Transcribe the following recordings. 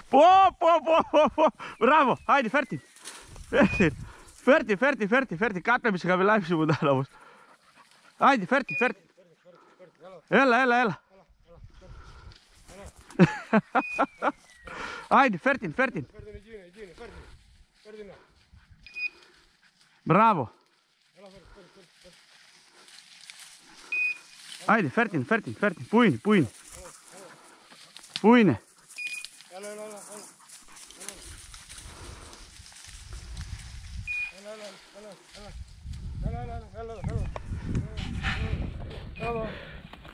Πω. Μπράβο, άιντε φέρ' την. Κάτω με σε χαμηλά ψημουτάλα όμως. Άιντε φέρ' την. Έλα. Άιντε φέρ' την. Μπράβο. Άιντε φέρ' την. Πού είναι.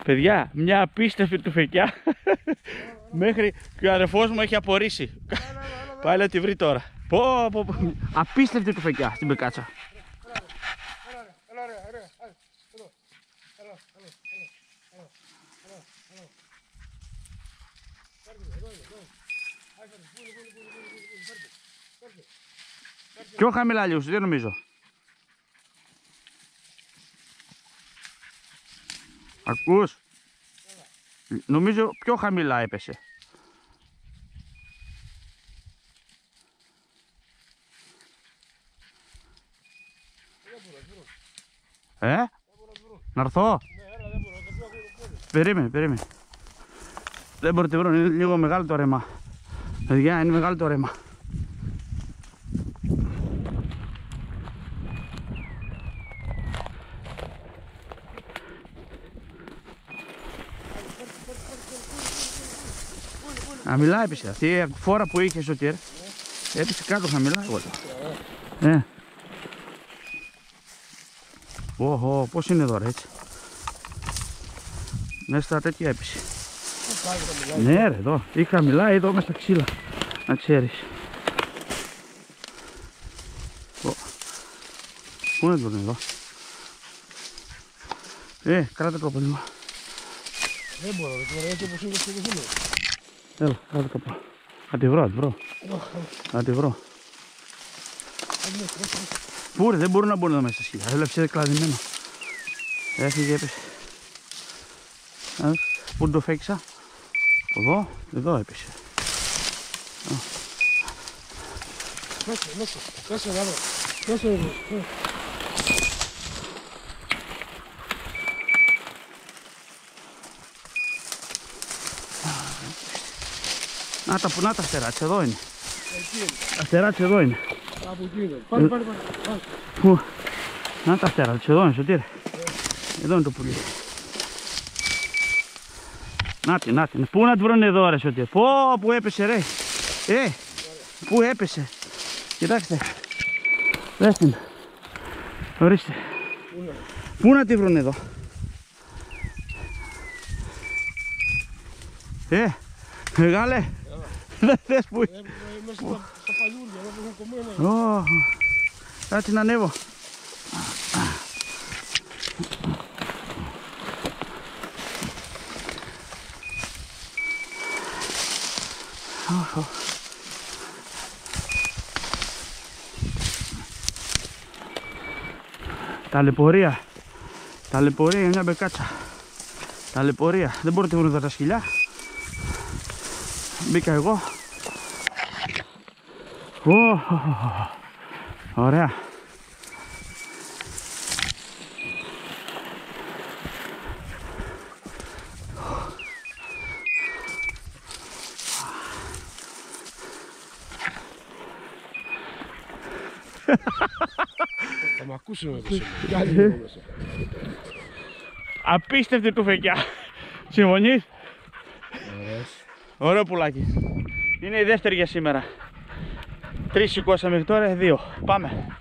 Παιδιά, μια απίστευτη τουφεκιά. Μέχρι και ο αδερφός μου έχει απορρίσει. Πάει να τη βρει τώρα. Απίστευτη τουφεκιά στην πεκάτσα. Πιο χαμηλά λίγο, δεν νομίζω. Ακούς? Νομίζω πιο χαμηλά έπεσε. Να έρθω? Περίμενε. Δεν μπορείτε βρω, είναι λίγο μεγάλο το ρέμα. Παιδιά, είναι μεγάλο το ρέμα. Χαμηλά έπεσε. Αυτή η φόρα που είχε ο Τιέρ έπεσε κάτω χαμηλά. Πώς είναι εδώ ρε, έτσι. Μέσα στα τέτοια έπεσε. Ναι ρε, εδώ. Ή χαμηλά ή εδώ μέσα στα ξύλα. Να ξέρεις. Πού είναι το εδώ. Κράτα το πολύ. Δεν μπορώ, έτσι όπως είναι στο κεφίλιο. Έλα, κράτα καπά. Θα τη βρω. Πού ρε, δεν μπορούν να μπουν εδώ μέσα στα σκυλιά. Έβλεψε κλαδισμένο. Έφυγε, έπεσε. Πού το φέξα. Εδώ έπεσε. Μέσα. Να τα αστεράτς, εδώ είναι. Αστεράτς εδώ είναι. Πάρε. Πού? Να τα αστεράτς, εδώ είναι, Σωτήρ. Εδώ είναι το πουλί. Νάτι. Πού να τη βρουν εδώ ρε Σωτήρ. Πού έπεσε ρε. Πού έπεσε. Κοιτάξτε. Δες την. Ορίστε. Πού να τη βρουν εδώ. Μεγάλε. Δεν θες που είναι. Μέσα στα παλιούρια, εδώ που έχουν κομμένα. Κάτσε να ανέβω. Ταλαιπωρία είναι μια μπεκάτσα. Ταλαιπωρία. Δεν μπορώ να τη βρω εδώ τα σκυλιά. Μπήκα εγώ. Ωραία. Θα μ' ακούσουμε μέσα. Απίστευτη τουφεκιά. Συμφωνείς? Ωραίο πουλάκι. Είναι η δεύτερη για σήμερα. 3 σηκώσαμε μέχρι τώρα, 2. Πάμε.